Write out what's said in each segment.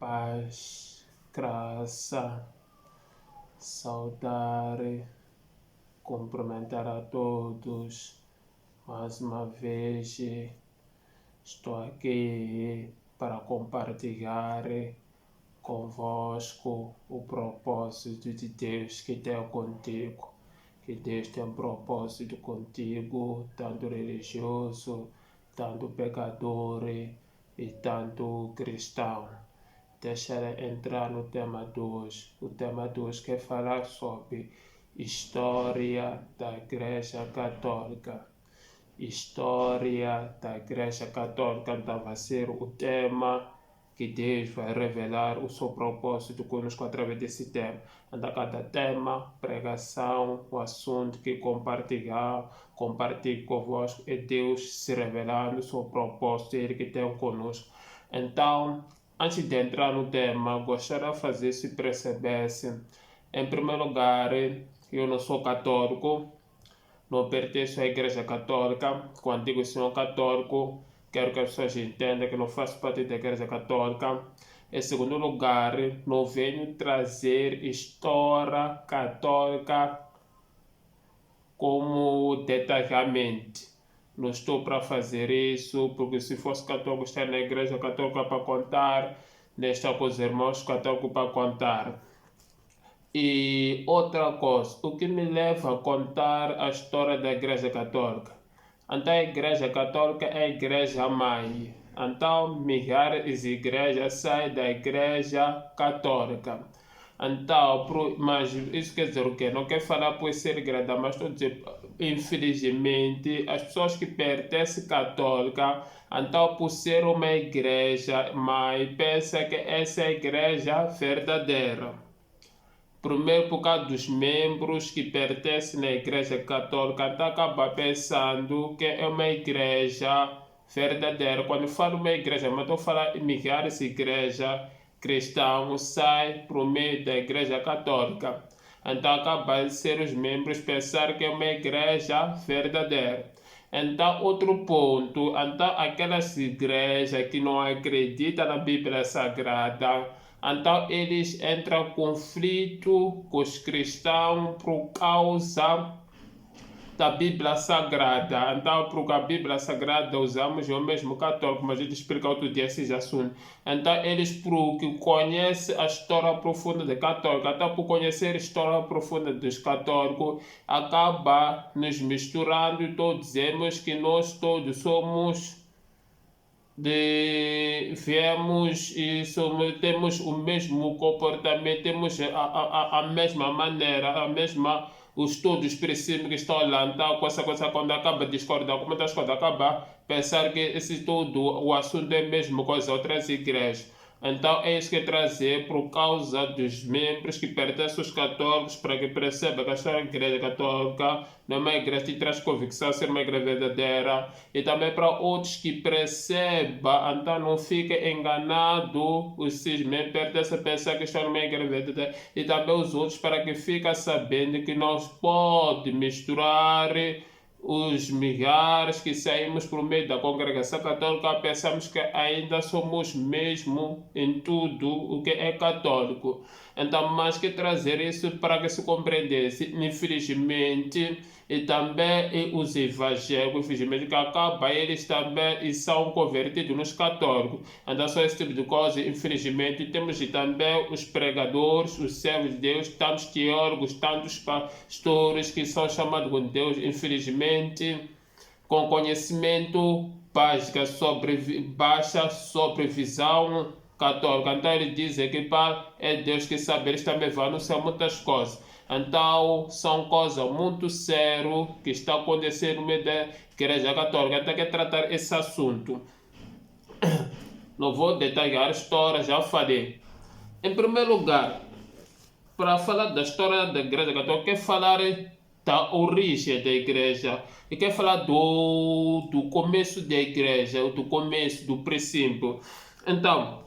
paz, graça, saudar, cumprimentar a todos. Mais uma vez estou aqui para compartilhar convosco o propósito de Deus que tem contigo. Que Deus tem um propósito contigo, tanto religioso, tanto pecador e tanto cristão. Deixa eu entrar no tema 2. O tema 2 quer falar sobre história da Igreja Católica. História da Igreja Católica então vai ser o tema que Deus vai revelar o seu propósito conosco através desse tema. Anda cada tema, pregação, o assunto que compartilho convosco é Deus se revelando o seu propósito, Ele que tem conosco. Então, antes de entrar no tema, gostaria de fazer se percebesse. Em primeiro lugar, eu não sou católico, não pertenço à Igreja Católica. Quando digo sou católico, quero que as pessoas entendam que não faço parte da Igreja Católica. Em segundo lugar, não venho trazer história católica como detalhadamente. Não estou para fazer isso, porque se fosse católico, estar na Igreja Católica para contar, deixar com os irmãos católicos para contar. E outra coisa, o que me leva a contar a história da Igreja Católica? Então a Igreja Católica é a Igreja Mãe. Então milhares de igrejas saem da Igreja Católica. Então, mas isso quer dizer o quê? Não quer falar por ser igreja, mas estou dizendo, infelizmente, as pessoas que pertencem à católica, então por ser uma igreja mãe, pensa que essa é a igreja verdadeira. Primeiro, por causa dos membros que pertencem à Igreja Católica, então acaba pensando que é uma igreja verdadeira. Quando falo uma igreja, mas estou falando de milhares de igrejas cristãs saem por meio da Igreja Católica. Então acaba de ser os membros pensar que é uma igreja verdadeira. Então, outro ponto, então aquelas igrejas que não acreditam na Bíblia Sagrada, então eles entram em conflito com os cristãos por causa da Bíblia Sagrada. Então, porque a Bíblia Sagrada usamos é o mesmo católico, mas eu te explico outro dia esse assunto. Então, eles porque conhecem a história profunda da católica, então por conhecer a história profunda dos católicos, acaba nos misturando e todos dizemos que nós todos somos viemos e temos o mesmo comportamento, temos a mesma maneira, os todos princípios que estão lá. Então, com essa coisa, quando acaba de discordar, como das coisas acaba pensar que esse todo o assunto é mesmo com as outras igrejas. Então é isso que é trazer por causa dos membros que pertencem aos católicos, para que perceba que a igreja católica não é uma igreja que traz convicção ser uma igreja verdadeira, e também para outros que percebam, então não fiquem enganados, os seus membros pertencem a pensar que estão numa igreja verdadeira, e também os outros para que fiquem sabendo que não pode misturar os milhares que saímos por meio da congregação católica, pensamos que ainda somos mesmo em tudo o que é católico. Então, mais que trazer isso para que se compreendesse, infelizmente, e também os evangélicos, infelizmente, que acabam, eles também são convertidos nos católicos. Então, só esse tipo de coisa, infelizmente, temos também os pregadores, os servos de Deus, tantos teólogos, tantos pastores que são chamados de Deus, infelizmente, com conhecimento básico sobre baixa sobrevisão católica. Então ele diz que é Deus que sabe, eles também vão anunciar muitas coisas. Então são coisas muito sérias que estão acontecendo no meio da Igreja Católica. Então quer tratar esse assunto. Não vou detalhar a história, já falei. Em primeiro lugar, para falar da história da Igreja Católica, quer falar da origem da igreja, e quer falar do começo da igreja, do começo, do princípio. Então,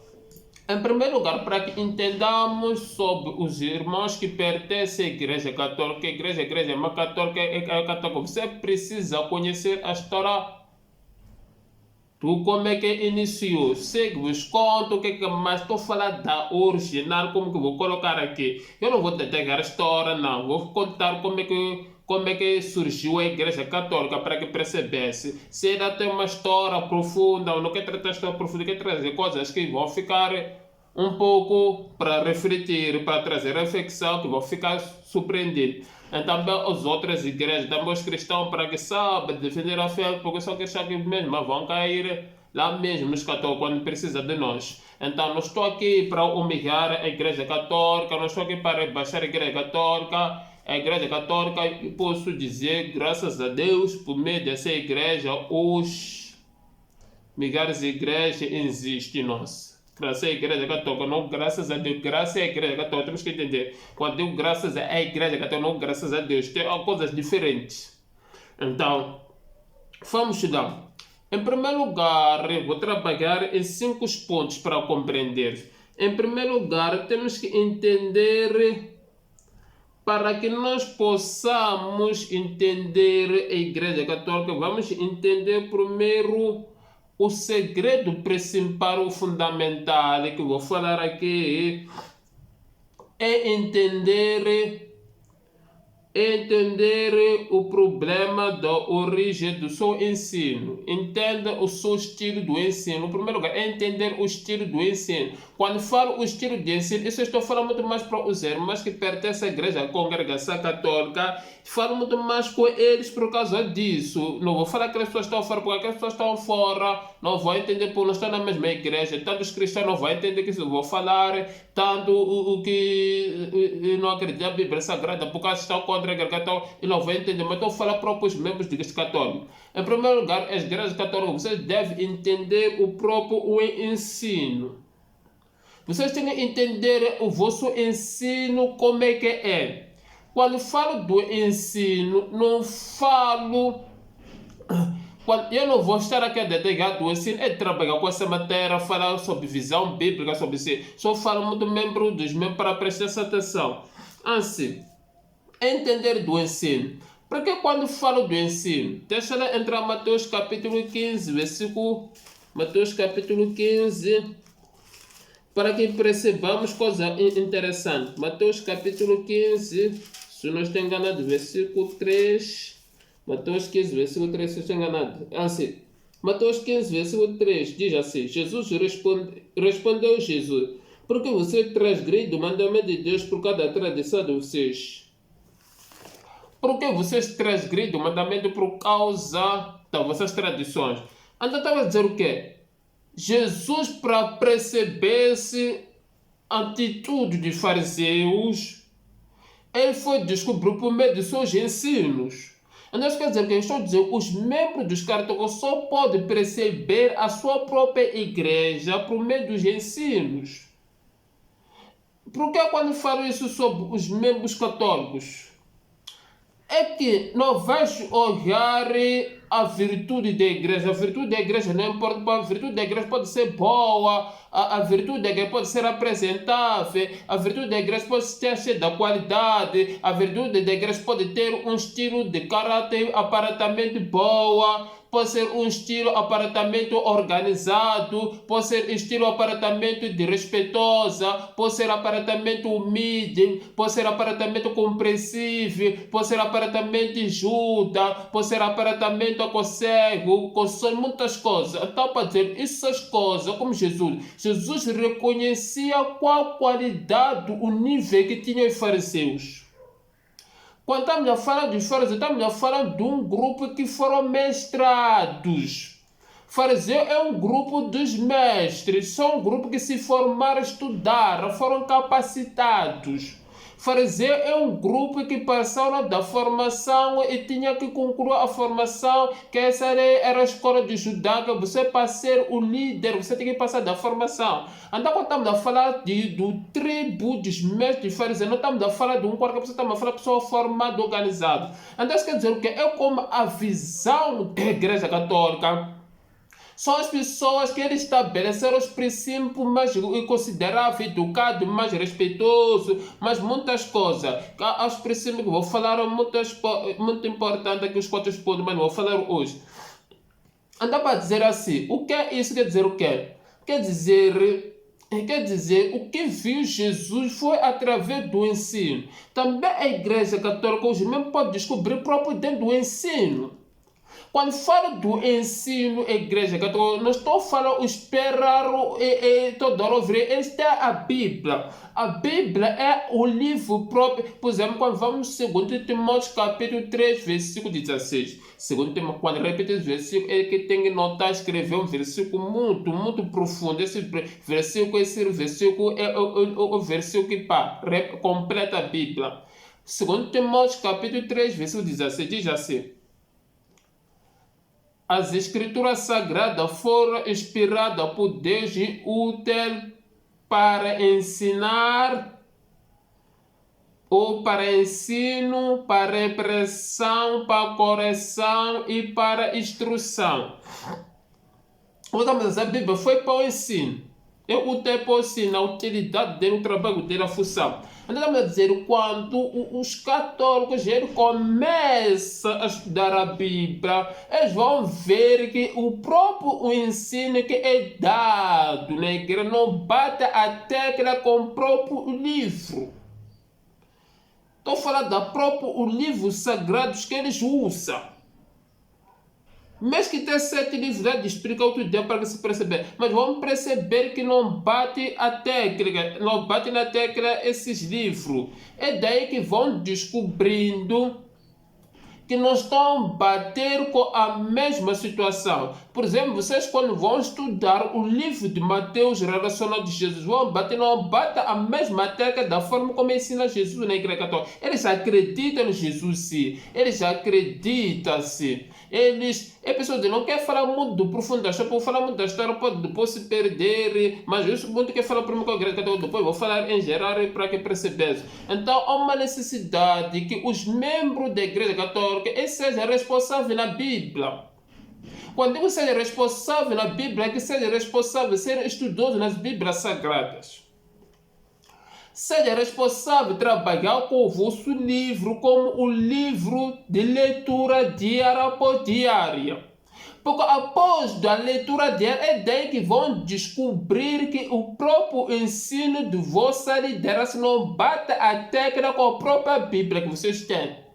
em primeiro lugar, para que entendamos sobre os irmãos que pertencem à Igreja Católica, a igreja é uma católica, é católica, você precisa conhecer a história Tu como é que iniciou? Sei que vos conto o que é que mais estou a falar da original, como que vou colocar aqui. Eu não vou detalhar a história, não. Vou contar como é que surgiu a Igreja Católica para que percebesse. Se ainda tem uma história profunda, ou não quer tratar história profunda, quer trazer coisas que vão ficar um pouco para refletir, para trazer reflexão, que vão ficar surpreendidos. E também as outras igrejas, também os cristãos, para que saibam defender a fé, porque só que acham que mesmo vão cair lá mesmo nos católicos, quando precisa de nós. Então, não estou aqui para humilhar a Igreja Católica, não estou aqui para baixar a Igreja Católica. A Igreja Católica, posso dizer, graças a Deus, por meio dessa igreja, os milhares de igrejas existem em nós. Graças à Igreja Católica, não graças a Deus, graças à Igreja Católica, temos que entender. Quando digo graças à Igreja Católica, não graças a Deus, tem coisas diferentes. Então, vamos estudar. Em primeiro lugar, vou trabalhar em 5 pontos para compreender. Em primeiro lugar, temos que entender, para que nós possamos entender a Igreja Católica, vamos entender primeiro o segredo principal, o fundamental, que vou falar aqui, é entender o problema da origem do seu ensino. Entenda o seu estilo do ensino. Em primeiro lugar, é entender o estilo do ensino. Quando falo o estilo de ensino, isso eu estou falando muito mais para os irmãos que pertencem à igreja, à congregação católica. Falo muito mais com eles por causa disso. Não vou falar que as pessoas estão fora, porque aquelas pessoas estão fora não vão entender, porque não estão na mesma igreja. Tanto os cristãos não vão entender que isso eu vou falar, tanto o que não acredita na Bíblia Sagrada, porque estão contra a igreja católica, e não vão entender. Mas estou falando para os membros da igreja católica. Em primeiro lugar, as igrejas católicas, vocês devem entender o próprio ensino. Vocês têm que entender o vosso ensino, como é que é. Quando falo do ensino, não falo... Eu não vou estar aqui a detalhar do ensino, é trabalhar com essa matéria, falar sobre visão bíblica, sobre isso. Só falo muito membro dos membros para prestar essa atenção. Assim, entender do ensino. Porque quando falo do ensino, deixa eu entrar em Mateus capítulo 15, versículo... Mateus capítulo 15... para que percebamos coisa interessante. Mateus capítulo 15, se não estou enganado, versículo 3. Mateus 15, versículo 3, se estou enganado. Assim, Mateus 15, versículo 3, diz assim: respondeu Jesus: por que você transgride o mandamento de Deus por causa da tradição de vocês? Por que vocês transgridem o mandamento por causa das vossas tradições? Então estava a dizer o quê? Jesus, para perceber-se a atitude dos fariseus, ele foi descobrir por meio de seus ensinos. Então isso quer dizer que eu estou dizendo, os membros dos católicos só podem perceber a sua própria igreja por meio dos ensinos. Por que quando falo isso sobre os membros católicos? É que não vais olhar a virtude da igreja. A virtude da igreja não importa, a virtude da igreja pode ser boa, a virtude da igreja pode ser apresentável, a virtude da igreja pode ser cheia da qualidade, a virtude da igreja pode ter um estilo de caráter aparentemente boa, pode ser um estilo aparentemente organizado, pode ser estilo aparentemente de respeitosa, pode ser aparentemente humilde, pode ser aparentemente compreensível, pode ser aparentemente justa, pode ser aparentemente aconselho, console, muitas coisas. Então, para dizer essas coisas, como Jesus reconhecia qual a qualidade, o nível que tinham os fariseus. Quando estamos a falar dos fariseus, estamos a falar de um grupo que foram mestrados. Fariseu é um grupo dos mestres, são um grupo que se formaram, estudaram, foram capacitados. Fariseu é um grupo que passaram da formação e tinha que concluir a formação, que essa era a escola de Judá, que você para ser o líder, você tem que passar da formação. Então quando estamos a falar do tribo dos mestres fariseus, não estamos a falar de um quarto, estamos a falar de pessoa formada, organizada. Então isso quer dizer o quê? É como a visão da igreja católica. São as pessoas que eles estabeleceram os princípios mais consideráveis, educados, mais respeitosos, mais muitas coisas. Os princípios que vou falar muito importante aqui, os 4 pontos, mas não vou falar hoje. Andava a dizer assim, o que é isso? Quer dizer o quê? Quer dizer, o que viu Jesus foi através do ensino. Também a Igreja Católica hoje mesmo pode descobrir próprio dentro do ensino. Quando falo do ensino, igreja católica, não estou falando esperar toda hora ouvir. Esta é a Bíblia. A Bíblia é o livro próprio. Por exemplo, quando vamos no 2 Timóteo capítulo 3, versículo 16. 2 Timóteo, quando repete esse versículo, é que tem que notar, escrever um versículo muito profundo. Esse versículo é o versículo que completa a Bíblia. 2 Timóteo capítulo 3, versículo 16, diz assim: as escrituras sagradas foram inspiradas por Deus e úteis para ensinar, ou para ensino, para repreensão, para correção e para instrução. A Bíblia foi para o ensino. É útil para o ensino, a utilidade dele, o trabalho dele, a função. Então, estamos a dizer, quando os católicos começam a estudar a Bíblia, eles vão ver que o próprio ensino que é dado na igreja não bate a tecla com o próprio livro. Estou falando do próprio livro sagrado que eles usam. Mesmo que tenha 7 livros de explicar outro dia para se perceber, mas vamos perceber que não bate a tecla, não bate na tecla esses livros. É daí que vão descobrindo que não estão a bater com a mesma situação. Por exemplo, vocês quando vão estudar o livro de Mateus relacionado a Jesus, não bate a mesma tecla da forma como ensina Jesus na igreja católica. Eles acreditam em Jesus, sim. Eles acreditam, sim. É pessoa que não quer falar muito do profundo da história, falar muito da história pode depois se perder, mas isso muito quer falar primeiro com a igreja católica, depois vou falar em geral para que percebesse. Então há uma necessidade que os membros da igreja católica sejam responsáveis na Bíblia. Quando digo seja responsável na Bíblia, é que seja responsável ser estudioso nas Bíblias Sagradas. Seja responsável trabalhar com o vosso livro como o livro de leitura diária por diária. Porque após a leitura diária é daí que vão descobrir que o próprio ensino de vossa liderança não bate a tecla com a própria Bíblia que vocês têm.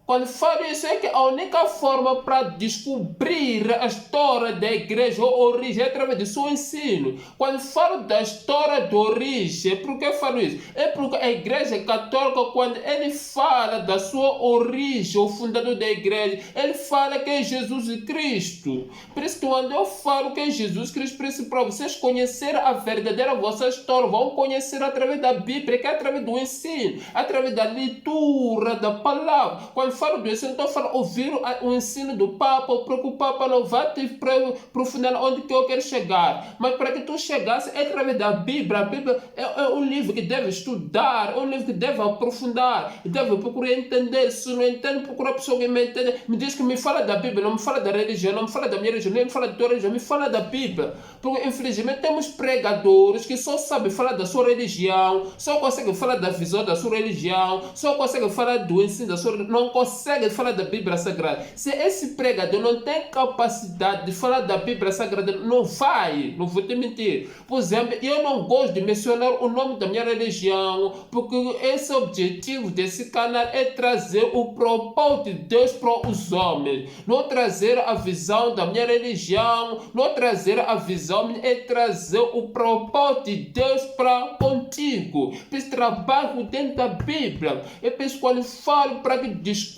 Quando falo isso é que a única forma para descobrir a história da igreja ou origem é através do seu ensino. Quando falo da história de origem, por que eu falo isso? É porque a igreja católica, quando ele fala da sua origem, o fundador da igreja, ele fala que é Jesus Cristo. Por isso que quando eu falo que é Jesus Cristo, para vocês conhecerem a verdadeira vossa história, vão conhecer através da Bíblia, que é através do ensino, através da leitura da palavra. Quando falo do ensino, estou falando ouvir o ensino do Papa, porque o Papa não vai te aprofundar onde que eu quero chegar. Mas para que tu chegasse é através da Bíblia. A Bíblia é um livro que deve estudar, é um livro que deve aprofundar, deve procurar entender. Se não entende, procura a pessoa que me entende. Me diz que me fala da Bíblia, não me fala da religião, não me fala da minha religião, nem me fala da tua religião, me fala da Bíblia. Porque infelizmente temos pregadores que só sabem falar da sua religião, só conseguem falar da visão da sua religião, só conseguem falar do ensino da sua religião, não consegue falar da Bíblia Sagrada. Se esse pregador não tem capacidade de falar da Bíblia Sagrada, não vou te mentir. Por exemplo, eu não gosto de mencionar o nome da minha religião, porque esse objetivo desse canal é trazer o propósito de Deus para os homens, não trazer a visão da minha religião, não trazer a visão, é trazer o propósito de Deus para contigo. Esse trabalho dentro da Bíblia. Eu penso quando falo para que descubra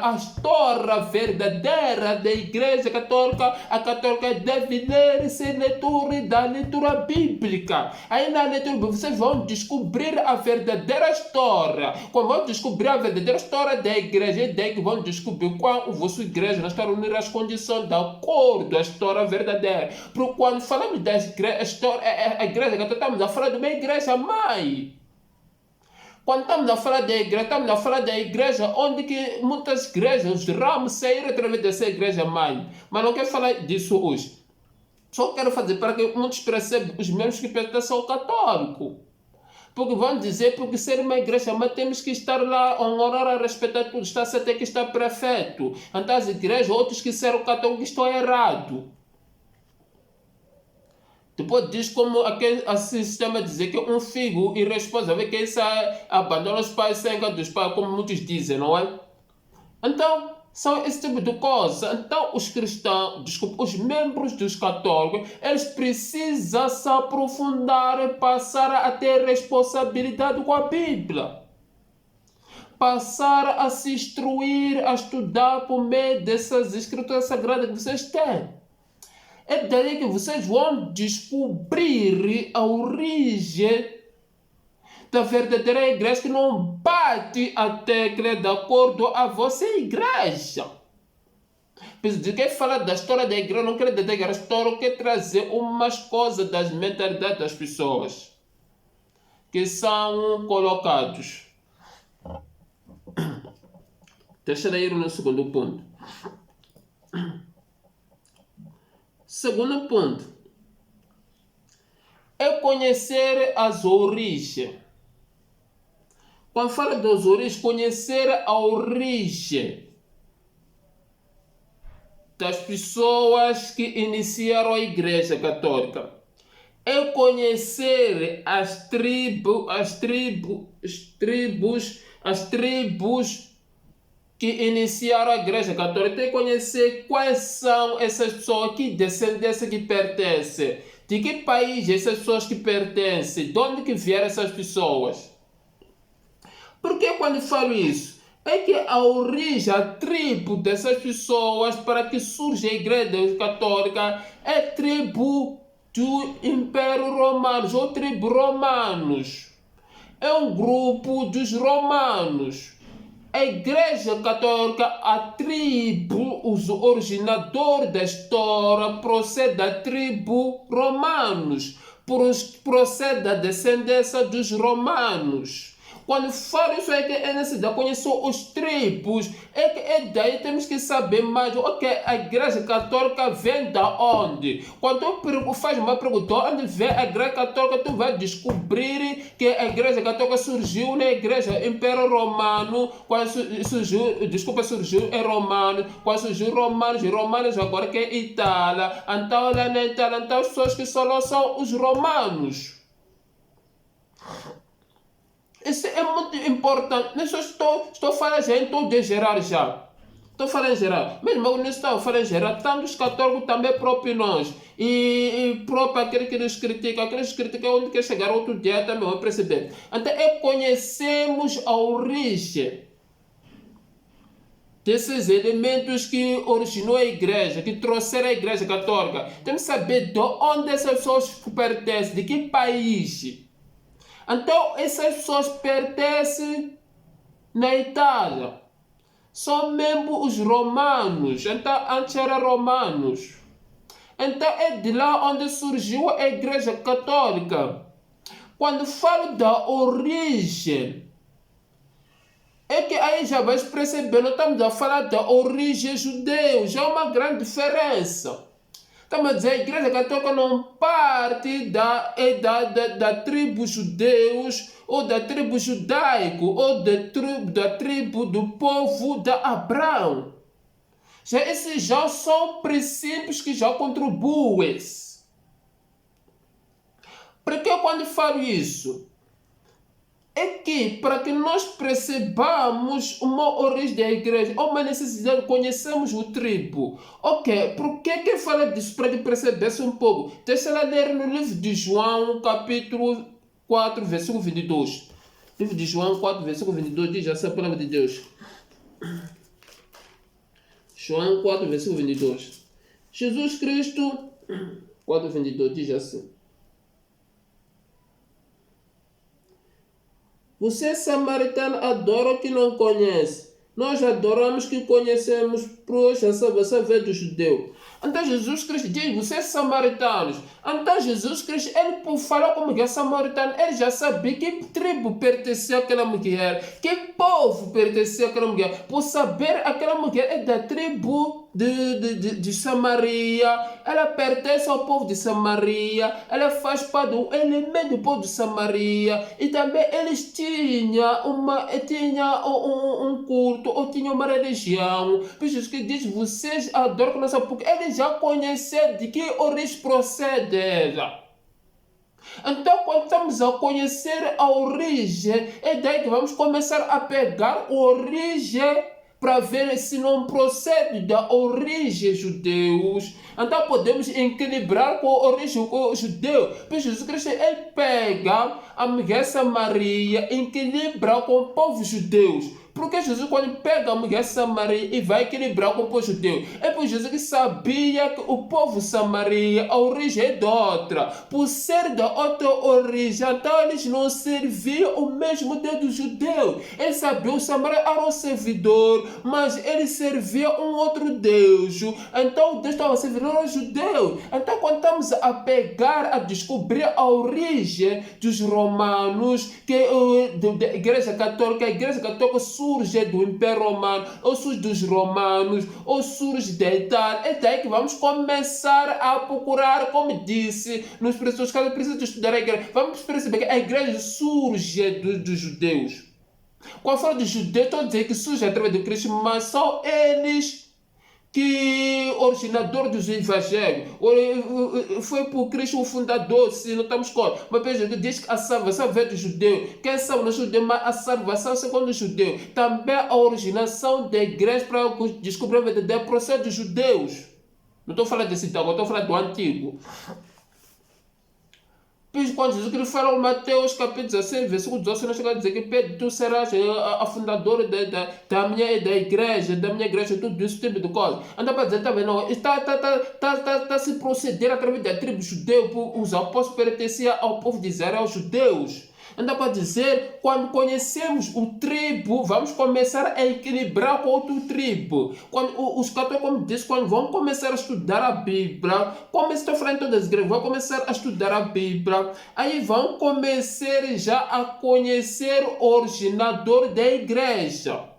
a história verdadeira da Igreja Católica, a católica deve ler sem leitura da leitura bíblica. Aí na leitura bíblica vocês vão descobrir a verdadeira história. Quando vão descobrir a verdadeira história da igreja, é daí que vão descobrir qual a vossa igreja não está reunir as condições de acordo à história verdadeira. Porque quando falamos da a igreja católica, estamos a falar de uma igreja mãe. Quando estamos a falar da igreja, estamos a falar da igreja onde que muitas igrejas, os ramos saíram através dessa igreja mãe. Mas não quero falar disso hoje. Só quero fazer para que muitos percebam, os membros que pertencem ao católico. Porque vão dizer, porque ser uma igreja, mas temos que estar lá, honrar, a respeitar tudo. Está-se até que está perfeito. Então as igrejas, outros que serão católicos, estão errados. Depois diz como aquele sistema dizer que um filho irresponsável, que isso abandona os pais sem dos pais, como muitos dizem, não é? Então, são esse tipo de coisa. Então, os cristãos, desculpa, os membros dos católicos, eles precisam se aprofundar e passar a ter responsabilidade com a Bíblia. Passar a se instruir, a estudar por meio dessas escrituras sagradas que vocês têm. É daí que vocês vão descobrir a origem da verdadeira igreja, que não bate a tecla de acordo a vossa igreja. De quem fala da história da igreja, não quer dizer que a história quer trazer umas coisas das mentalidades das pessoas que são colocados. Deixa eu ir no segundo ponto. Segundo ponto é conhecer as origens. Quando fala das origens, conhecer a origem das pessoas que iniciaram a Igreja Católica. É conhecer as tribos que iniciaram a Igreja Católica. Tem que conhecer quais são essas pessoas, que descendência que pertencem, de que país essas pessoas que pertencem, de onde que vieram essas pessoas. Porque quando falo isso? É que a origem, a tribo dessas pessoas para que surge a Igreja Católica é tribo do Império Romano, ou tribo romanos. É um grupo dos romanos. A Igreja Católica, a tribo, os originadores da história, procede da tribo romanos, procede da descendência dos romanos. Quando falo isso é que é necessário conhecer os tribos, é daí temos que saber mais, ok, a Igreja Católica vem da onde? Quando tu faz uma pergunta, onde vem a Igreja Católica, tu vai descobrir que a Igreja Católica surgiu na Igreja Império Romano, quando surgiu em Romano, quando surgiu Romanos agora que é Itália, então lá na Itália, então as pessoas que só lá são os romanos. Isso é muito importante. Não estou falando já em todo geral já. Estou falando em geral. Mesmo eu não estou falando em geral. Tanto os católicos também próprios nós. E próprio aquele que nos critica. Aqueles que criticam onde quer chegar outro dia também vão perceber. Então é conhecermos a origem desses elementos que originou a igreja, que trouxeram a Igreja Católica. Temos que saber de onde essas pessoas pertencem, de que país. Então, essas pessoas pertencem na Itália. São mesmo os romanos. Então, antes eram romanos. Então, é de lá onde surgiu a Igreja Católica. Quando falo da origem, é que aí já vais perceber, nós estamos a falar da origem judeu. Já é uma grande diferença. Estamos a dizer, a Igreja Católica não parte da tribo judeus, ou da tribo judaico, ou da tribo do povo de Abraão. Já esses já são princípios que já contribuem. Porque quando falo isso? É que para que nós percebamos uma origem da igreja, ou uma necessidade de conhecermos o tribo. Ok, por que fala disso? Para que percebesse um pouco. Deixa eu ler no livro de João, capítulo 4, versículo 22. Livro de João 4, versículo 22 diz assim a palavra de Deus. João 4, versículo 22. Jesus Cristo, 4, 22 diz assim. Você, samaritano, adora o que não conhece. Nós adoramos o que conhecemos, pois a salvação veio do judeu. Então Jesus Cristo diz, vocês samaritanos. Então Jesus Cristo, ele por falar com a mulher samaritana, ele já sabia que tribo pertencia àquela mulher, que povo pertencia àquela mulher. Por saber aquela mulher é da tribo de Samaria, ela pertence ao povo de Samaria, ela faz parte do elemento do povo de Samaria, e também eles tinham um culto, ou tinham uma religião. Por isso que diz, vocês adoram nossa, porque eles já conheceram de que origem procede ela. Então, quando estamos a conhecer a origem, é daí que vamos começar a pegar a origem para ver se não procede da origem judeus. Então podemos equilibrar com a origem judeu. Pois Jesus Cristo, ele pega a mulher Samaria, equilibra com o povo judeus. Porque Jesus, quando pega a mulher Samaria e vai equilibrar com o povo judeu, é por Jesus que sabia que o povo Samaria, a origem é de outra. Por ser da outra origem, então eles não serviam o mesmo Deus do judeu. Ele sabia, o Samaria era um servidor, mas ele servia um outro Deus. Então o Deus estava servindo ao judeu. Então quando estamos a pegar, a descobrir a origem dos romanos, que da Igreja Católica, a Igreja Católica surge do Império Romano, ou surge dos romanos, ou surge da Itália. É daí que vamos começar a procurar, como disse, nos preciosos casos, precisa estudar a igreja. Vamos perceber que a igreja surge dos judeus. Quando falo dos judeus, estou a dizer que surge através do Cristo, mas são eles que originador dos evangelhos, foi por Cristo o fundador, se não estamos com. Mas veja, diz que a salvação vem do judeu. Quem salva no judeu, mas a salvação segundo o judeu. Também a originação da igreja para descobrir a verdadeira processo dos judeus. Não estou falando desse tal, estou falando do antigo. Quando Jesus Cristo fala em Mateus capítulo 16, versículo 12, nós chegamos a dizer que Pedro, tu serás a fundadora da minha igreja, tudo isso, tipo de coisa. Anda para dizer também, não, está se proceder através da tribo judeu, os apóstolos pertenciam ao povo de Israel, aos judeus. Anda para dizer, quando conhecemos o tribo, vamos começar a equilibrar com outro tribo. Quando os católicos, como disse, quando vão começar a estudar a Bíblia, como estou falando em todas as igrejas, vão começar a estudar a Bíblia, aí vão começar já a conhecer o originador da igreja.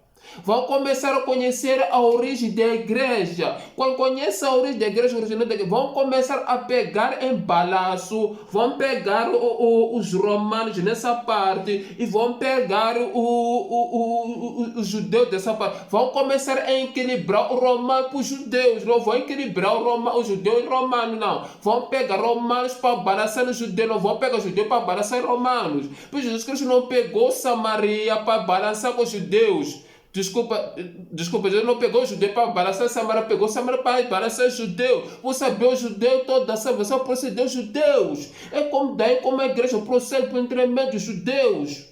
Vão começar a conhecer a origem da igreja. Quando conhecem a origem da igreja, vão começar a pegar em balaço, vão pegar os romanos nessa parte e vão pegar os judeus dessa parte. Vão começar a equilibrar o romano para os judeus. Não vão equilibrar o judeu e o romano, não. Vão pegar romanos para balançar os judeus, não vão pegar os judeus para balançar os romanos. Pois Jesus Cristo não pegou Samaria para balançar com os judeus. Desculpa, Jesus não pegou o judeu para balançar Samaria, pegou Samaria para balançar judeu. Você sabe, o judeu, toda a salvação procedeu dos judeus. É como daí como a igreja procede por intermédio dos judeus.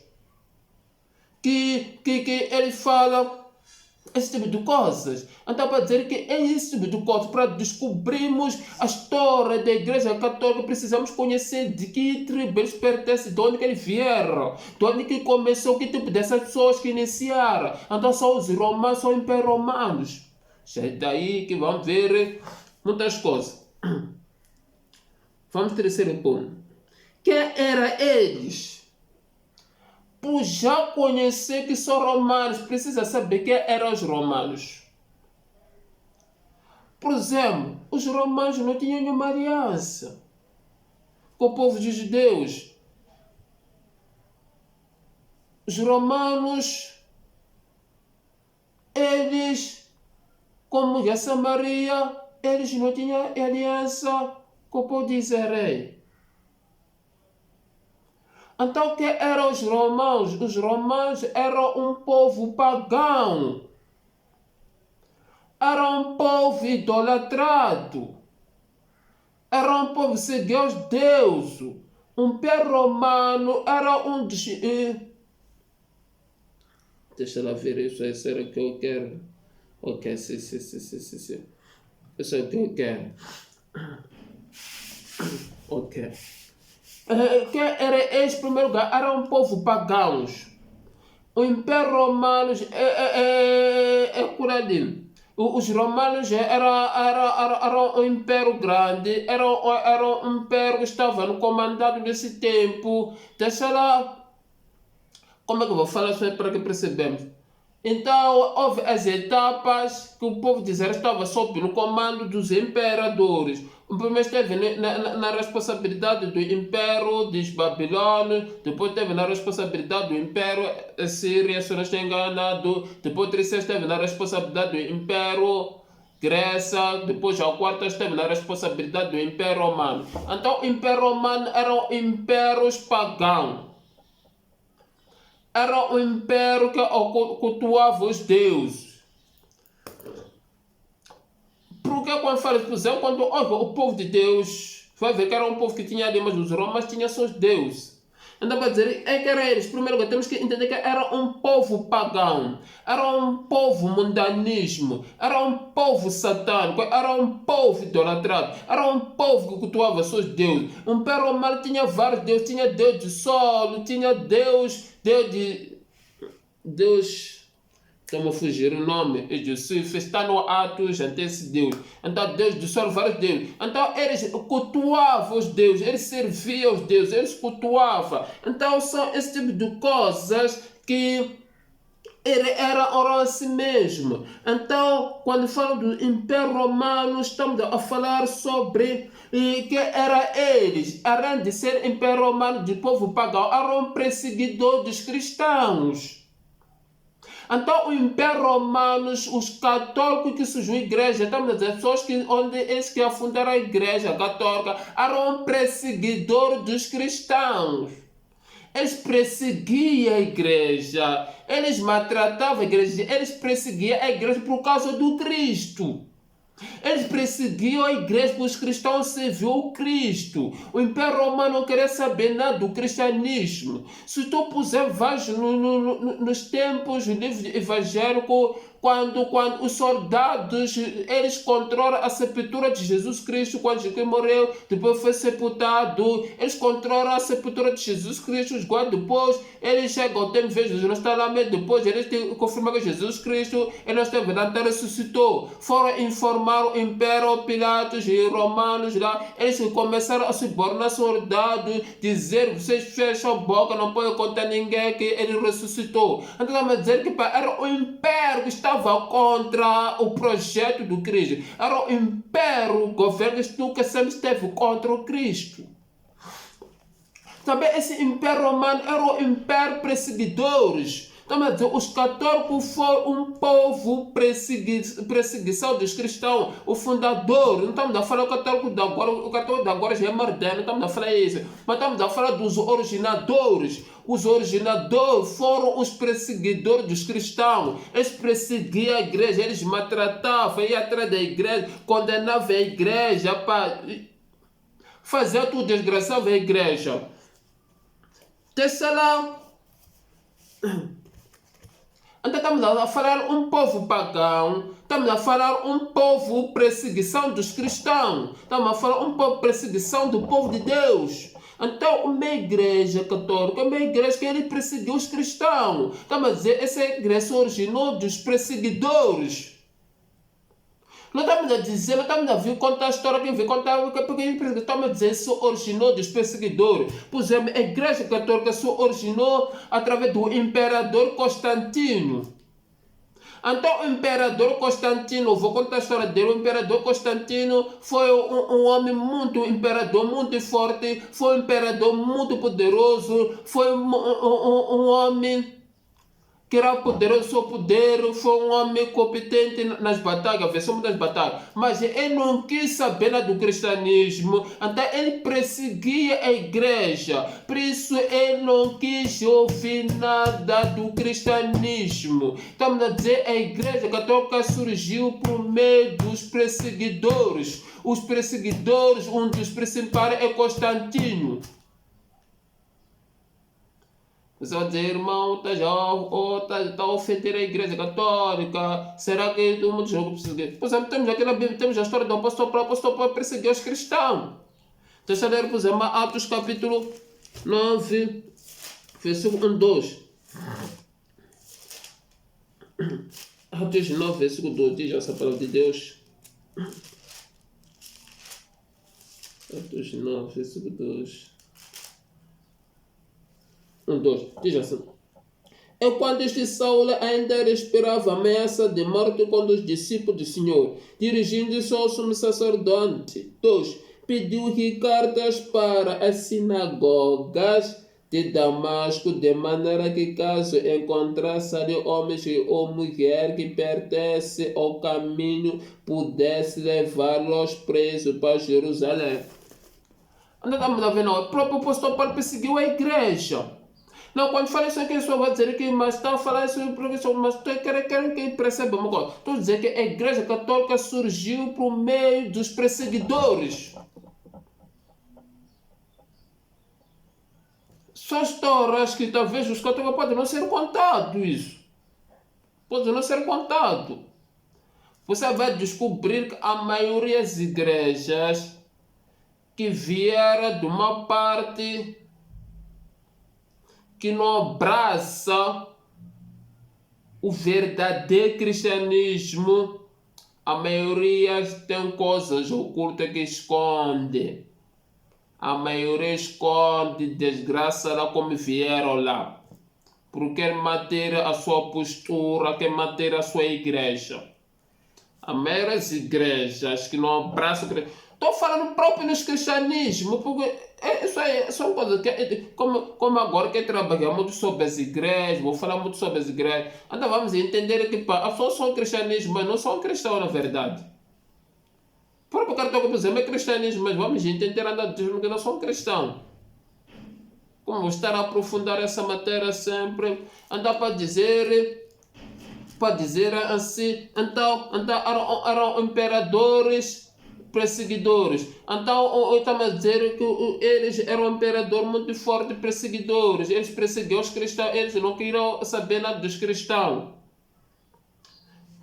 Que ele fala esse tipo de coisas. Então, para dizer que é esse tipo de coisas, para descobrirmos a história da igreja católica, precisamos conhecer de que tribo eles pertencem, de onde que eles vieram, de onde que começou, que tipo dessas pessoas que iniciaram. Então, são os romanos, são os impérios romanos. É daí que vamos ver muitas coisas. Vamos ao terceiro ponto. Quem eram eles? Por já conhecer que são romanos, precisa saber quem eram os romanos. Por exemplo, os romanos não tinham nenhuma aliança com o povo dos judeus. Os romanos, eles, como a Samaria, eles não tinham aliança com o povo de Israel. Então, que eram os romanos? Os romanos eram um povo pagão. Era um povo idolatrado. Era um povo que seguia os deuses. O Império Romano era um dos... Deixa ela ver isso aí, será que eu quero? Ok, sim. Isso é o que eu quero. Ok. Que era esse primeiro lugar? Era um povo pagãos. O Império Romano é por ali. Os romanos era um império grande, era um império que estava no comandado nesse tempo. Deixa lá. Como é que eu vou falar isso aí para que percebemos? Então, houve as etapas que o povo de Israel estava sob no comando dos imperadores. O primeiro esteve na responsabilidade do Império dos Babilônios, depois esteve na responsabilidade do Império Síria, se não estou enganado, depois o terceiro esteve na responsabilidade do Império Grécia, depois a quarta esteve na responsabilidade do Império Romano. Então, o Império Romano eram impérios pagãos. Era um império que cultuava os deuses. Porque quando fala, por exemplo, quando o povo de Deus, vai ver que era um povo que tinha ali, mas os romanos tinham seus deuses. Então, para dizer, é que era eles. Primeiro, temos que entender que era um povo pagão, era um povo mundanismo, era um povo satânico, era um povo idolatrado, era um povo que cultuava seus deuses. O Império Romano tinha vários deuses, tinha Deus de Sol, tinha Deus, estão a fugir o nome, está no Atos, ante-se Deus. Então, Deus do Sol, vários deuses. Então, eles cultuavam os deuses, eles serviam os deuses, eles cultuavam. Então, são esse tipo de coisas que eram assim mesmo. Então, quando falo do Império Romano, estamos a falar sobre que era eles, além de ser Império Romano de povo pagão, eram perseguidores dos cristãos. Então, o Império Romano, os católicos que surgiu a igreja, estamos a dizer, pessoas onde eles que afundaram a igreja católica eram perseguidores dos cristãos. Eles perseguiam a igreja, eles maltratavam a igreja, eles perseguiam a igreja por causa do Cristo. Eles perseguiam a igreja porque os cristãos serviam o Cristo. O Império Romano não queria saber nada do cristianismo. Se tu puser vários nos tempos, o livro evangélico, quando os soldados eles controlam a sepultura de Jesus Cristo, quando Jesus morreu, depois foi sepultado, eles controlam a sepultura de Jesus Cristo, os guardas depois, eles chegam, tem vezes não está lá, mas depois eles confirmam que Jesus Cristo, ele não está verdade, ressuscitou. Foram informar o Império, Pilatos e Romanos lá, eles começaram a subornar soldados, dizer, vocês fecham a boca, não podem contar ninguém que ele ressuscitou. Então, vamos dizer que era o Império que estava contra o projeto do Cristo. Era o Império, o governo que sempre esteve contra o Cristo. Também esse Império Romano era o Império perseguidores. Então, os católicos foram um povo perseguição dos cristãos, o fundador. Não estamos a falar do católico de agora, o católico de agora já é moderno, não estamos a falar isso. Mas estamos a falar dos originadores. Os originadores foram os perseguidores dos cristãos. Eles perseguiam a igreja, eles maltratavam, iam atrás da igreja, condenavam a igreja, fazer tudo desgraçava a igreja. Terceira. Então estamos a falar um povo pagão, estamos a falar um povo perseguição dos cristãos, estamos a falar um povo perseguição do povo de Deus. Então, uma igreja católica, uma igreja que ele perseguiu os cristãos. Estamos a dizer, essa igreja se originou dos perseguidores. Não estamos a dizer, não estamos a vir contar a história que vem contar, porque estamos a dizer, se originou dos perseguidores. Por exemplo, a igreja católica se originou através do imperador Constantino. Então, o imperador Constantino, vou contar a história dele. O imperador Constantino foi um homem muito, um imperador muito forte, foi um imperador muito poderoso, foi um homem que era poderoso, seu poder, foi um homem competente nas batalhas, versão das batalhas, mas ele não quis saber nada do cristianismo, então ele perseguia a igreja, por isso ele não quis ouvir nada do cristianismo. Estamos a dizer, a igreja católica surgiu por meio dos perseguidores. Os perseguidores, um dos principais é Constantino. Você vai dizer, irmão, está a ofender a igreja católica. Será que todo mundo joga perseguir? Por exemplo, temos aqui na Bíblia, temos a história do apóstolo Paulo perseguir os cristãos. Deixa eu ler, por exemplo, Atos capítulo 9, versículo 1, 2. Atos 9, versículo 2, diz essa palavra de Deus. Atos 9, versículo 2. 1, 2, diz assim. Enquanto este Saulo ainda respirava a ameaça de morte contra os discípulos do Senhor, dirigindo-se ao sumo sacerdote. 2. Pediu-lhe cartas para as sinagogas de Damasco, de maneira que, caso encontrasse ali homens ou mulher que pertence ao caminho, pudesse levá-los presos para Jerusalém. Andamos a ver, não, o próprio apóstolo Paulo perseguiu a igreja. Não, quando fala isso aqui, a pessoa vai dizer que mas está a falar isso, mas quero que perceba uma coisa. Estou a dizer que a igreja católica surgiu por meio dos perseguidores. Só histórias que talvez os católicos podem não ser contados isso. Pode não ser contado. Você vai descobrir que a maioria das igrejas que vieram de uma parte que não abraça o verdadeiro cristianismo, a maioria tem coisas ocultas que esconde. A maioria esconde desgraça lá como vieram lá. Porque quer manter a sua postura, quer manter a sua igreja. A maioria das igrejas que não abraçam o cristianismo. Estou falando próprio nos cristianismo, porque isso aí são coisas que, como agora que trabalhar muito sobre as igrejas, vou falar muito sobre as igrejas, então vamos entender que as pessoas são cristianismo, mas não são cristãos na verdade. O próprio cartão que dizer, é cristianismo, mas vamos entender que não são cristãos. Como estar a aprofundar essa matéria sempre, andar para dizer assim, então eram imperadores perseguidores. Então, eu estava a dizer que eles eram imperadores muito fortes perseguidores. Eles perseguiam os cristãos, eles não queriam saber nada dos cristãos.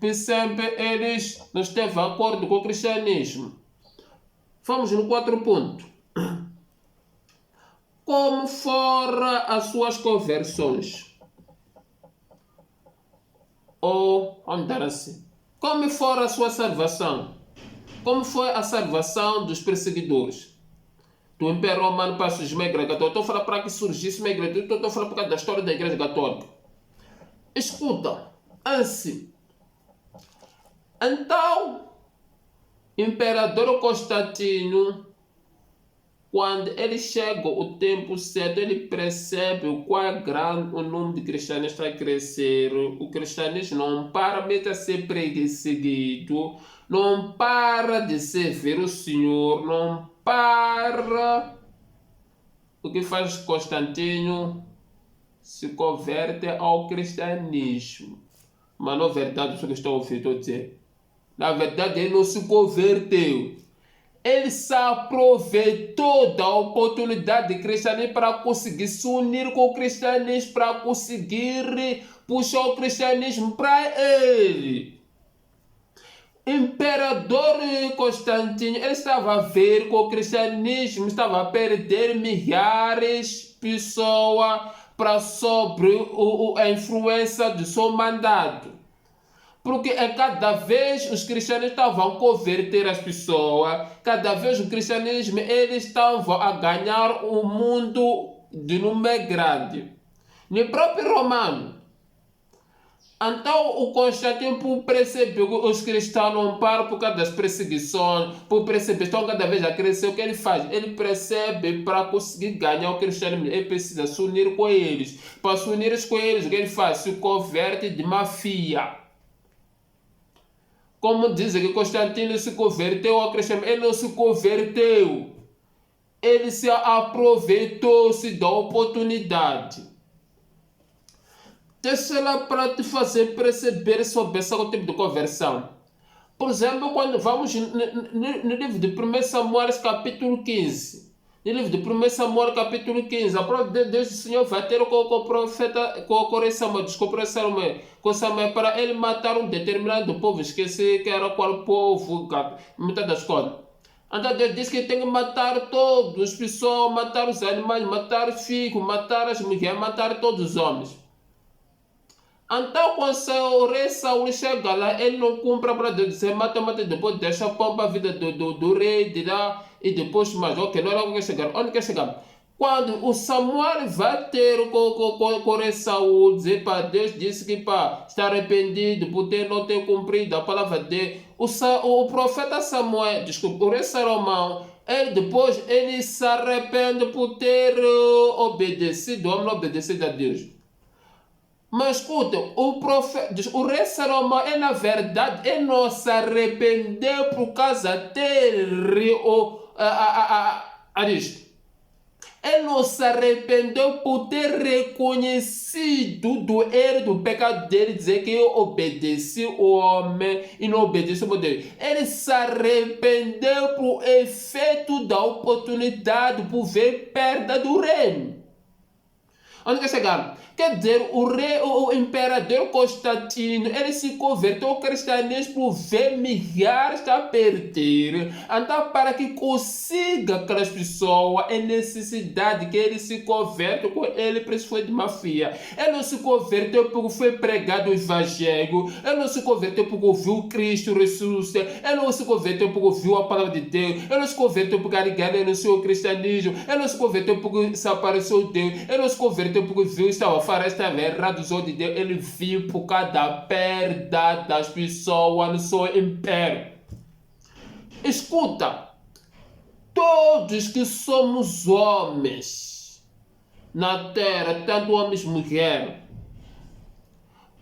E sempre eles não estavam de acordo com o cristianismo. Vamos no 4 ponto. Como foram as suas conversões? Ou, vamos dar assim, como foi a sua salvação? Como foi a salvação dos perseguidores? Do Império Romano para surgir uma igreja católica. Estou a falar para que surgisse uma igreja. Estou a falar por causa da história da igreja católica. Escuta, assim. Então, Imperador Constantino, quando ele chega o tempo certo, ele percebe o quão grande o número de cristianos está a crescer. O cristianismo não para de ser perseguido, não para de servir o Senhor, não para. O que faz Constantino? Se converte ao cristianismo. Mas na verdade, isso que estou ouvindo dizer. Na verdade, ele não se converteu. Ele se aproveitou da oportunidade de cristianismo para conseguir se unir com o cristianismo, para conseguir puxar o cristianismo para ele. Imperador Constantino, ele estava a ver que o cristianismo estava a perder milhares de pessoas para sobre a influência do seu mandato. Porque cada vez os cristianos estavam a converter as pessoas, cada vez o cristianismo eles estavam a ganhar o mundo de número grande. No próprio Romano. Então o Constantino, por perceber que os cristãos não param por causa das perseguições, por perceber que estão cada vez a crescer, o que ele faz? Ele percebe para conseguir ganhar o cristianismo, ele precisa se unir com eles. Para se unir com eles, o que ele faz? Se converte de mafia. Como dizem que Constantino se converteu ao cristianismo, ele não se converteu. Ele se aproveitou-se da oportunidade. Deixa lá para te fazer perceber sobre esse tipo de conversão. Por exemplo, quando vamos no livro de 1 Samuel, capítulo 15. No livro de 1 Samuel, capítulo 15, a própria Deus do Senhor vai ter com o profeta, com o Samuel, para ele matar um determinado povo. Esqueci que era qual povo, muitas das coisas. Então Deus diz que tem que matar todos, as pessoas, matar os animais, matar os filhos, matar as mulheres, matar todos os homens. Então, quando o rei Saul chega lá, ele não cumpre para Deus dizer, mata, depois deixa a pompa a vida do rei de lá, e depois mais, ok, não era onde quer chegar. Onde quer chegar? Quando o Samuel vai ter com Esaú, dizer para Deus, disse que está arrependido por não ter cumprido a palavra dele. O profeta Samuel, desculpa, o rei Salomão, ele se arrepende por ter obedecido a Deus. Mas escuta, o rei Salomão, na verdade, ele não se arrependeu por causa dele, ele não se arrependeu por ter reconhecido do erro, do pecado dele, dizer que eu obedeci o homem e não obedeci o Deus. Ele se arrependeu por efeito da oportunidade, por ver perda do reino. Onde quer chegar? Quer dizer, o imperador Constantino, ele se converteu ao cristianismo por ver milhares a perder. Então, para que consiga aquelas pessoas, é necessidade que ele se converta com ele, por isso foi de mafia. Ele não se converteu porque foi pregado o evangelho. Ele não se converteu porque ouviu Cristo ressuscitado. Ele não se converteu porque ouviu a palavra de Deus. Ele não se converteu porque ele anunciou o cristianismo. Ele não se converteu porque se apareceu Deus. Ele não se converteu porque viu estava estava errado os olhos de Deus. Ele viu por causa da perda das pessoas no seu império. Escuta, todos que somos homens na terra, tanto homens como mulheres,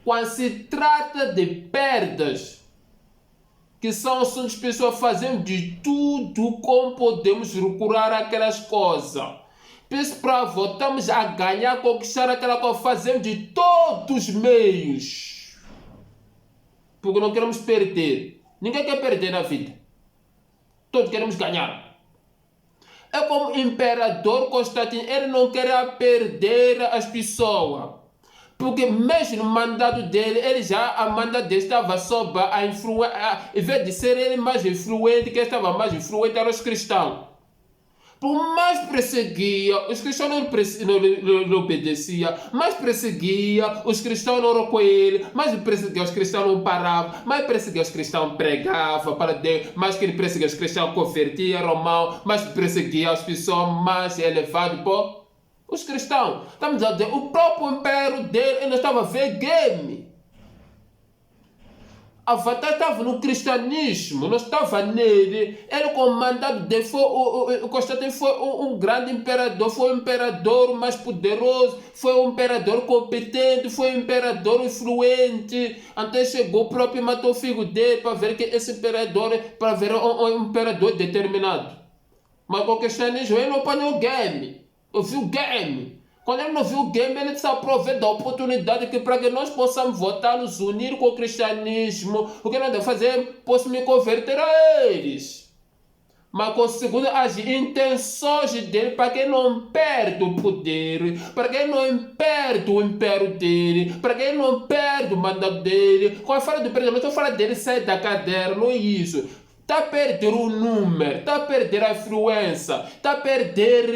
quando se trata de perdas, que são assuntos que as pessoas fazem de tudo como podemos procurar aquelas coisas. Para voltarmos a ganhar, conquistar aquela coisa, fazemos de todos os meios. Porque não queremos perder. Ninguém quer perder na vida. Todos queremos ganhar. É como o imperador Constantino, ele não queria perder as pessoas. Porque mesmo no mandato dele, a mandato dele estava sob a influência, em vez de ser ele mais influente, quem estava mais influente eram os cristãos. Por mais perseguia, os cristãos não obedeciam, mais perseguia, os cristãos não eram com ele, mais perseguia, os cristãos não paravam, mais perseguia, os cristãos pregavam para Deus, mais que ele perseguia, os cristãos convertia romão, mais perseguia as pessoas mais elevadas por os cristãos. Estamos a dizer, o próprio império dele, ele não estava a ver game. A vantagem estava no cristianismo, não estava nele. Ele, com o mandato dele, o Constantino foi um grande imperador, foi um imperador mais poderoso, foi um imperador competente, foi um imperador influente. Até chegou o próprio e matou o filho dele para ver que esse imperador, para ver um imperador determinado. Mas com o cristianismo ele não apanhou o game, ouviu o game. Quando ele não viu o game, ele se aproveita da oportunidade que para que nós possamos votar, nos unir com o cristianismo. O que nós devemos fazer? Posso me converter a eles. Mas conseguindo as intenções dele para que não perda o poder, para que não perda o império dele, para que não perda o mandato dele. Quando eu falo do império, não estou falando dele sair da cadeira, não é isso. Está a perder o número, está a perder a influência, está a perder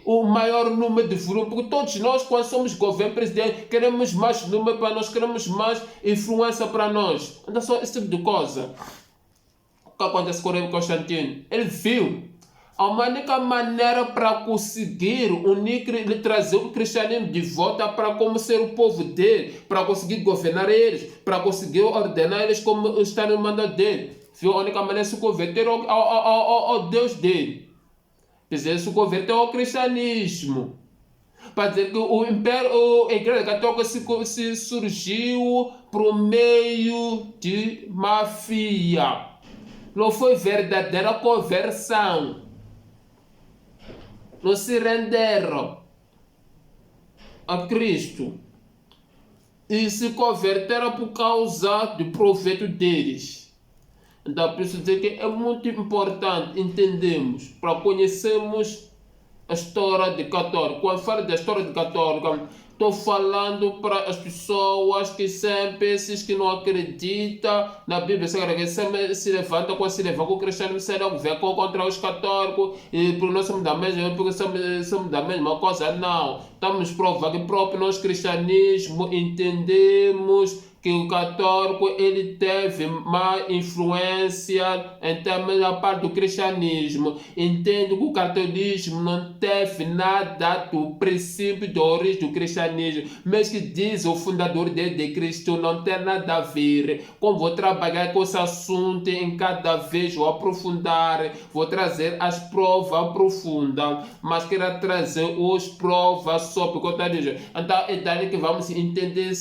o maior número de volume, porque todos nós, quando somos governo, presidente, queremos mais número para nós, queremos mais influência para nós. Então, só esse tipo de coisa. O que acontece com o Constantino? Ele viu a única maneira para conseguir unir, trazer o cristianismo de volta para como ser o povo dele, para conseguir governar eles, para conseguir ordenar eles como está no mandato dele. Viu? A única maneira é se converter ao Deus dele. Quer dizer, se converter ao cristianismo. Para dizer que o império, a igreja católica se surgiu por meio de mafia. Não foi verdadeira conversão. Não se renderam a Cristo e se converteram por causa do proveito deles. Então, preciso dizer que é muito importante entendermos, para conhecermos a história de católico. Quando falo da história de católico, estou falando para as pessoas que sempre, esses que não acreditam na Bíblia Sagrada, que sempre se levantam com o cristianismo, será vem contra os católicos, e porque nós somos da mesma, porque somos da mesma coisa. Não, estamos provando que próprio nós cristianismo entendemos que o católico ele teve má influência em termos da parte do cristianismo. Entendo que o catolicismo não teve nada do princípio de origem do cristianismo, mas que diz o fundador de Cristo não tem nada a ver. Como vou trabalhar com esse assunto em cada vez vou aprofundar, vou trazer as provas profundas, mas quero trazer as provas sobre o que eu estou dizendo. Então é daí que vamos entender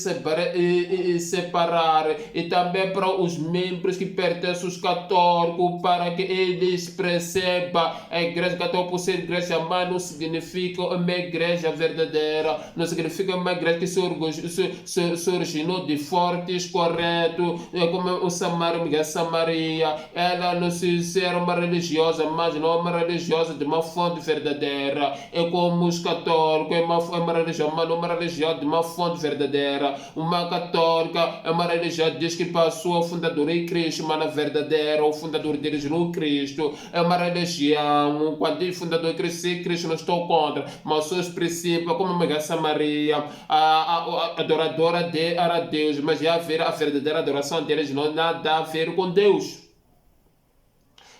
separar e também para os membros que pertencem aos católicos, para que eles percebam a igreja católica por ser igreja, mas não significa uma igreja verdadeira, não significa uma igreja que se originou de fortes, correto, como o Samaria, ela não se ser uma religiosa, mas não uma religiosa de uma fonte verdadeira, é como os católicos, é uma religião, mas não uma religião de uma fonte verdadeira. Uma católica é uma religião que diz que passou o fundador em Cristo, mas na verdadeira o fundador deles no Cristo. É uma religião, quando diz fundador em Cristo não estou contra, mas seus princípios, como a Samaria, a adoradora a Deus, mas a verdadeira adoração deles não tem nada a ver com Deus.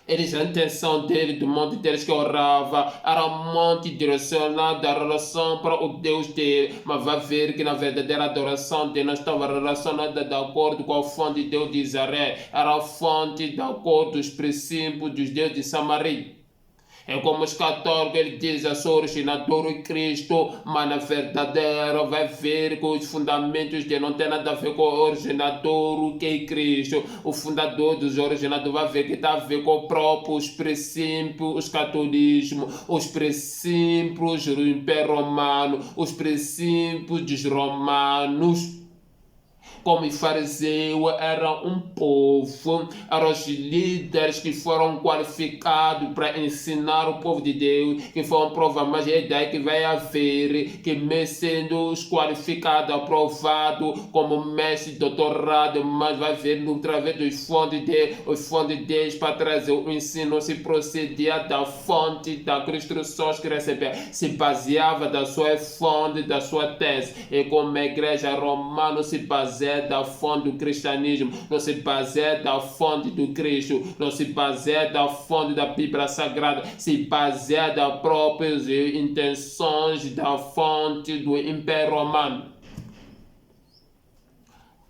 Eles, a intenção dele, do monte deles que orava, era um monte direcionado à relação para o Deus dele, mas vai ver que na verdadeira adoração dele não estava relacionada de acordo com a fonte de Deus de Israel, era a fonte de acordo com os princípios dos deuses de Samaria. É como os católicos, ele diz, eu sou originador em Cristo, mas na verdadeira vai ver que os fundamentos dele não tem nada a ver com o originador que é Cristo. O fundador dos originadores vai ver que está a ver com os princípios, os catolismo, os princípios do Império Romano, os princípios dos romanos. Como fariseu era um povo, eram os líderes que foram qualificados para ensinar o povo de Deus, que foram provar, mas é daí que vai haver, que mesmo sendo os qualificados, aprovados como mestre, doutorado, mas vai haver através dos fontes de Deus para trazer o ensino, se procedia da fonte das instruções que recebia, se baseava da sua fonte, da sua tese, e como a igreja romana se baseia da fonte do cristianismo, não se baseia da fonte do Cristo, não se baseia da fonte da Bíblia Sagrada, se baseia das próprias intenções da fonte do Império Romano.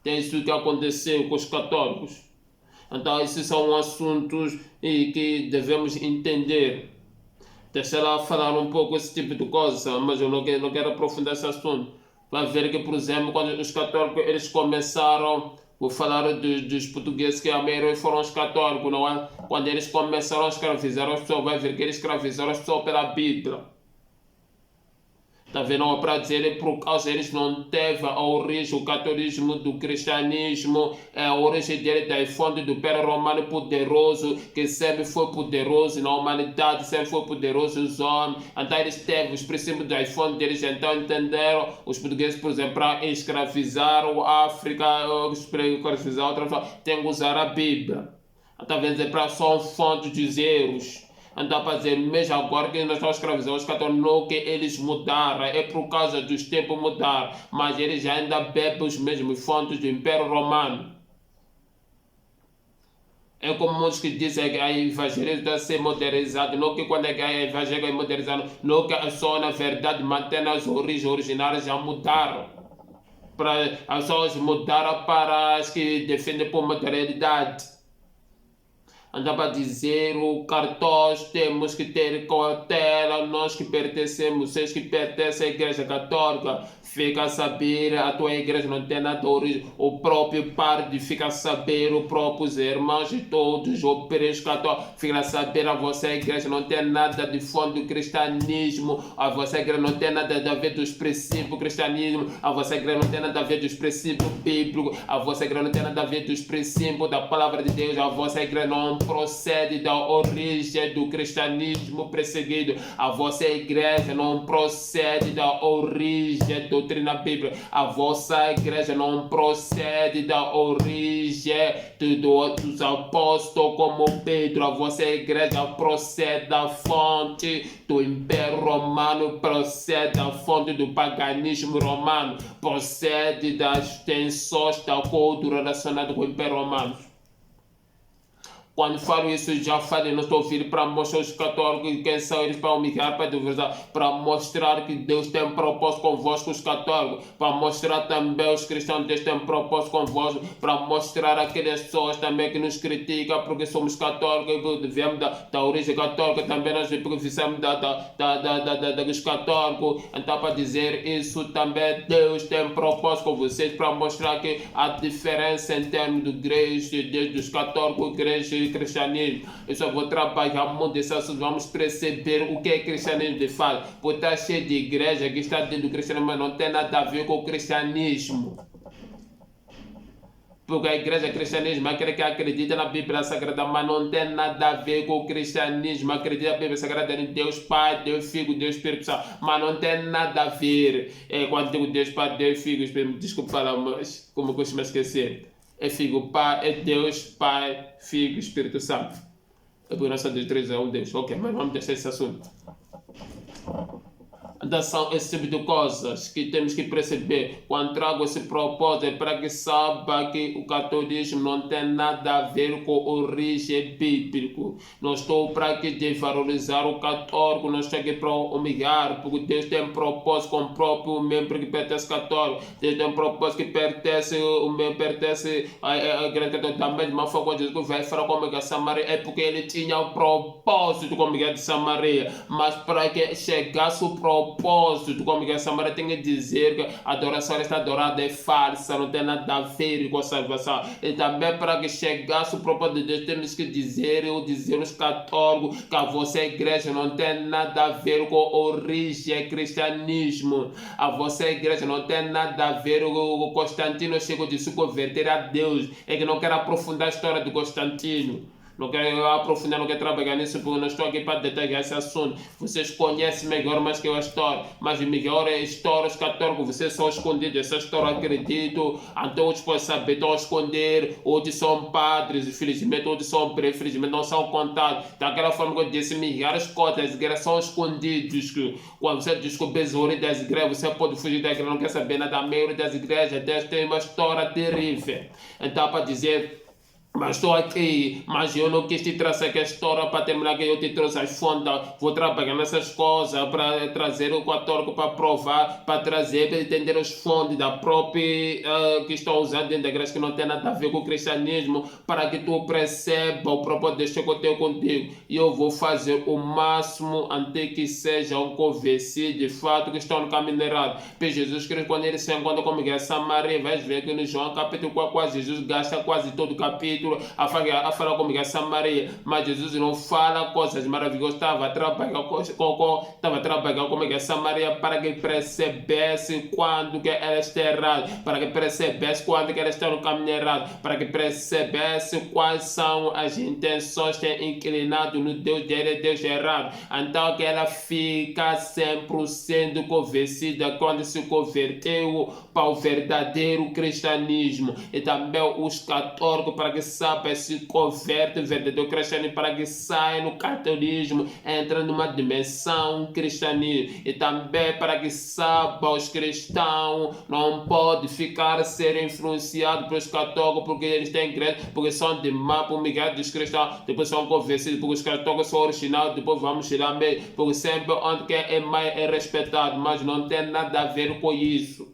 É isso que aconteceu com os católicos. Então esses são assuntos que devemos entender. Deixa ela falar um pouco esse tipo de coisa, mas eu não quero aprofundar esse assunto. Vai ver que, por exemplo, quando os católicos eles começaram, vou falar dos portugueses, que a maioria foram os católicos, não é? Quando eles começaram a escravizar as pessoas, vai ver que eles escravizaram as pessoas pela Bíblia. Está vendo? Para dizer, por causa eles não teve a origem, o catolismo do cristianismo, a origem dele da fonte do Império Romano poderoso, que sempre foi poderoso na humanidade, sempre foi poderoso os homens. Então eles teve os princípios da fonte deles, então entenderam os portugueses, por exemplo, para escravizar a África, escravizar outra pessoa, tem que usar a Bíblia. Então vendo para só fonte de erros. Então, para dizer, mesmo agora que nós estamos escravizados, os católicos não que eles mudaram, é por causa dos tempos mudar, mas eles ainda bebem os mesmos fontes do Império Romano. É como muitos que dizem que a evangelismo deve ser modernizado, não que quando a evangelho é modernizado, não que só na verdade mantém as origens originárias já mudaram. As pessoas mudaram para as que defendem por modernidade. Então, para dizer o cartaz, temos que ter cautela, nós que pertencemos, vocês que pertencem à Igreja Católica, fica a saber, a tua igreja não tem nada de origem, o próprio padre fica a saber, os próprios irmãos de todos, o preso católico, fica a saber, a vossa igreja não tem nada de fonte do cristianismo, a vossa igreja não tem nada a ver dos princípios do cristianismo, a vossa igreja não tem nada a ver dos princípios bíblicos, a vossa igreja não tem nada a ver dos princípios da palavra de Deus, a vossa igreja não procede da origem do cristianismo perseguido. A vossa igreja não procede da origem da doutrina bíblica. A vossa igreja não procede da origem dos apóstolos como Pedro. A vossa igreja procede da fonte do Império Romano, procede da fonte do paganismo romano, procede das tensões da cultura relacionada com o Império Romano. Quando falo isso, já falei, não estou ouvindo para mostrar os católicos quem são eles, para humilhar, para diversar, para mostrar que Deus tem propósito convosco, os católicos, para mostrar também os cristãos que Deus tem propósito convosco, para mostrar aquelas pessoas também que nos criticam porque somos católicos, viemos da origem católica, também nós viemos dos católicos. Então, para dizer isso também, Deus tem propósito com vocês, para mostrar que a diferença em termos de igreja, dos católicos, igreja e cristianismo. Eu só vou trabalhar muito desse assunto, vamos perceber o que é cristianismo de fato. Porque está cheio de igreja que está dentro do cristianismo, mas não tem nada a ver com o cristianismo. Porque a igreja cristianismo, aquele que acredita na Bíblia Sagrada, mas não tem nada a ver com o cristianismo, acredita na Bíblia Sagrada em Deus Pai, Deus Filho, Deus Espírito Santo, mas não tem nada a ver. Quando digo Deus Pai, Deus Filho, desculpa lá, mas como eu costumo esquecer. É Filho, Pai, é Deus, Pai, Filho, Espírito Santo. É por nossa Deus, três é um Deus. Ok, mas vamos deixar esse assunto. Então são esse tipo de coisas que temos que perceber. Quando trago esse propósito é para que saiba que o catolicismo não tem nada a ver com origem bíblica. Não estou para aqui de valorizar o católico, não estou aqui para humilhar, porque Deus tem propósito com o próprio membro que pertence ao católico. Deus tem propósito que pertence à igreja católica. Da mesma forma quando Jesus vai falar com a igreja de Samaria, é porque ele tinha o propósito com a igreja de Samaria. Mas para que chegasse o propósito como a Samaria tem que dizer que a adoração está adorada é falsa, não tem nada a ver com a salvação. E também para que chegasse o propósito de Deus, temos que dizer os católicos que a vossa igreja não tem nada a ver com a origem cristianismo. A vossa igreja não tem nada a ver com o Constantino chegou de se converter a Deus. É que não quero aprofundar a história de Constantino. Não quero aprofundar, não quero trabalhar nisso, porque não estou aqui para detalhar esse assunto. Vocês conhecem melhor mais que eu a história, mas melhor é a história, os católicos, vocês são escondidos, essa história acredito, então outros podem saber, estão a esconder, outros são padres, infelizmente, outros são infelizmente, não são contados. Daquela forma que eu disse, milhares de coisas das igrejas são escondidos, que quando você descobre as origens das igrejas, você pode fugir da igreja, não quer saber nada, a maioria das igrejas, Deus tem uma história terrível. Então, para dizer, mas estou aqui, mas eu não quis te trazer aquela história para terminar que eu te trouxe as fontes, vou trabalhar nessas coisas para trazer o católico para provar, para trazer, para entender os fontes da própria que estão usando dentro da igreja que não tem nada a ver com o cristianismo, para que tu perceba o propósito deste conteúdo contigo. E eu vou fazer o máximo até que seja um convencido de fato que estão no caminho errado. Porque Jesus Cristo, quando ele se encontra com a igreja de Samaria, vai ver que no João capítulo 4, Jesus gasta quase todo o capítulo a falar com a Samaria, mas Jesus não fala coisas maravilhosas, estava a trabalhar com a Samaria para que percebesse quando que ela está errada, para que percebesse quando que ela está no caminho errado, para que percebesse quais são as intenções que é inclinado no Deus dele e Deus errado. Então que ela fica sempre sendo convencida quando se converteu para o verdadeiro cristianismo. E também os católicos para que saibam se converte o verdadeiro cristianismo, para que saia no catolicismo, entra numa dimensão cristianismo. E também para que saibam os cristãos não pode ficar ser influenciado pelos católicos porque eles têm igreja, porque são de má por migrar dos cristãos, depois são convencidos porque os católicos são originais, depois vamos tirar meio, porque sempre onde que é mais é respeitado, mas não tem nada a ver com isso.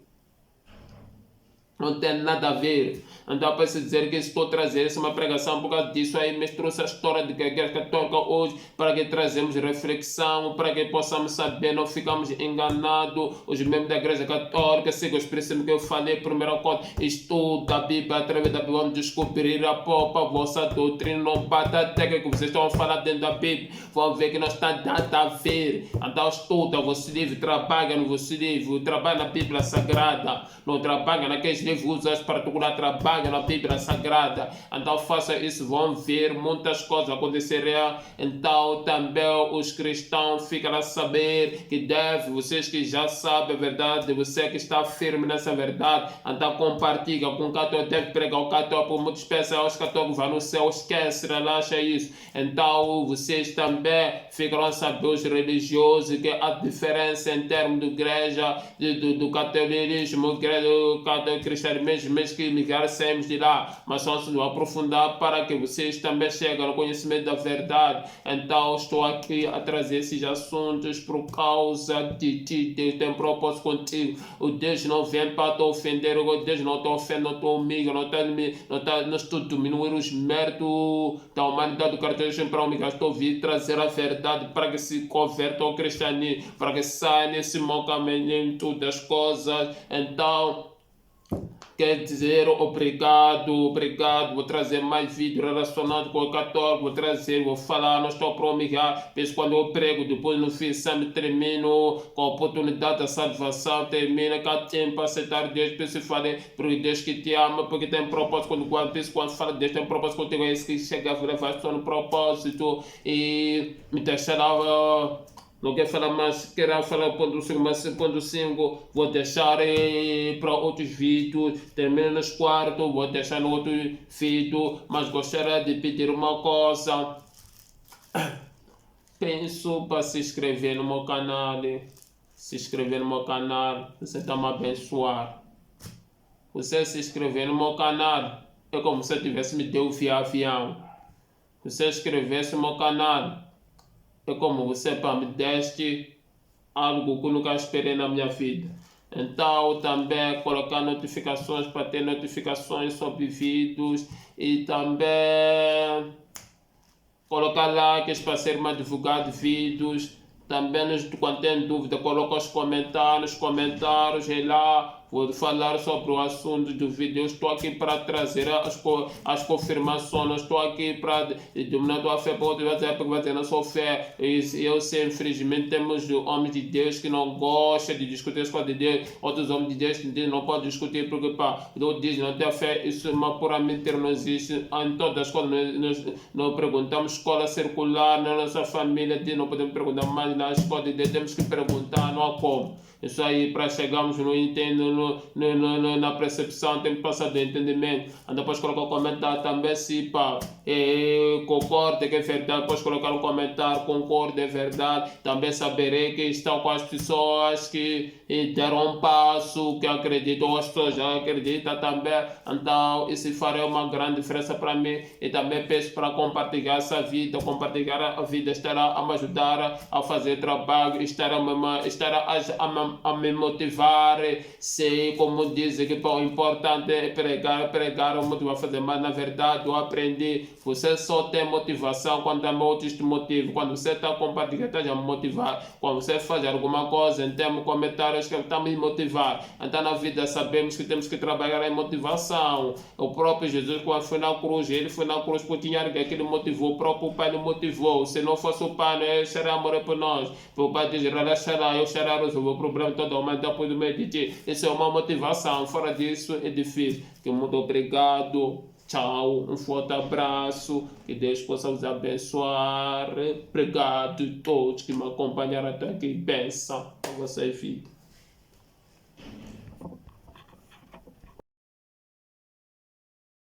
Não tem nada a ver. Então, para se dizer que estou trazendo essa uma pregação por causa disso, aí me trouxe a história de que a igreja católica hoje, para que trazemos reflexão, para que possamos saber, não ficamos enganados. Os membros da igreja católica, sigam os princípios que eu falei, primeira coisa, estuda a Bíblia, através da Bíblia, vamos descobrir a vossa doutrina, não bata até que vocês estão a falar dentro da Bíblia, vão ver que não está nada a ver. Então, estuda o vosso livro, trabalha no vosso livro, trabalha na Bíblia Sagrada, não trabalha naqueles deve usar para procurar trabalho na Bíblia Sagrada. Então faça isso, vão ver muitas coisas acontecerem. Então também os cristãos ficam a saber que vocês que já sabem a verdade, você que está firme nessa verdade, então compartilha com o católico, deve pregar o católico, muitos pensam, os católicos vão no céu, esquece, relaxa isso. Então vocês também ficarão a saber, os religiosos, que a diferença em termos de igreja, do catolicismo, do cristianismo, mesmo que migrar saímos de lá, mas vamos aprofundar para que vocês também cheguem ao conhecimento da verdade. Então estou aqui a trazer esses assuntos por causa de ti. Deus tem propósito contigo. O Deus não vem para te ofender, o Deus não te ofende, não te humilha, não estou diminuindo os méritos da humanidade do cartão para humilhar. Estou vindo trazer a verdade para que se converta ao cristianismo, para que saia nesse mau caminho em todas as coisas. Então, quer dizer, obrigado, vou trazer mais vídeos relacionados com o católico, vou falar, não estou a promulgar, mas quando eu prego, depois no fim sempre termino com a oportunidade da salvação, termina com o tempo para aceitar Deus, para se falar, porque Deus que te ama, porque tem propósito, quando fala Deus tem propósito contigo, é isso que chega a levar no propósito, e me deixará. Não quero falar mais, quero falar ponto 5, mas ponto 5 vou deixar para outros vídeos, termino nos quartos, vou deixar no outro vídeo, mas gostaria de pedir uma coisa. Penso para se inscrever no meu canal, você está me abençoar. Você se inscrever no meu canal, é como se tivesse me deu via avião. Você inscrevesse no meu canal, é como você para me deste algo que eu nunca esperei na minha vida. Então também colocar notificações para ter notificações sobre vídeos e também colocar likes para ser mais divulgado vídeos. Também quando tem dúvida, coloca os comentários e lá vou falar sobre o assunto do vídeo. Eu estou aqui para trazer as confirmações, não estou aqui para dominar a tua fé, porque vai dizer na sua fé. Eu sei, infelizmente, temos homens de Deus que não gostam de discutir as coisas de Deus, outros homens de Deus que não podem discutir porque Deus diz, não tem fé, isso é uma pura mentira, não existe. Em todas as coisas, nós perguntamos escola circular, na nossa família, não podemos perguntar mais na escola de Deus, temos que perguntar, não há como. Isso aí, para chegarmos no entendimento, na percepção, tem que passar do entendimento. Depois colocar um comentário também, se concorda que é verdade, depois colocar um comentário, concorda, é verdade. Também saberei que estão com as pessoas que deram um passo, que acreditam, as pessoas já acreditam também. Então, isso fará uma grande diferença para mim. E também peço para compartilhar essa vida, compartilhar a vida, estará a me ajudar a fazer trabalho, estará a me motivar, sei como dizem que o importante é pregar, o motivar a fazer, mas na verdade eu aprendi, você só tem motivação quando também outros te motivam, quando você está compartilhando, está a motivar, quando você faz alguma coisa, em termos comentários que está a me motivar. Então na vida sabemos que temos que trabalhar em motivação. O próprio Jesus, quando foi na cruz, ele foi na cruz porque tinha alguém que ele motivou, o próprio Pai ele motivou. Se não fosse o Pai, ele seria amor por nós. O Pai diz, relaxará, eu será resolver o problema toda a humanidade depois do meio de ti. Isso é uma motivação, fora disso é difícil. Muito obrigado, tchau, um forte abraço, que Deus possa vos abençoar. Obrigado a todos que me acompanharam até aqui, benção a vocês, filhos.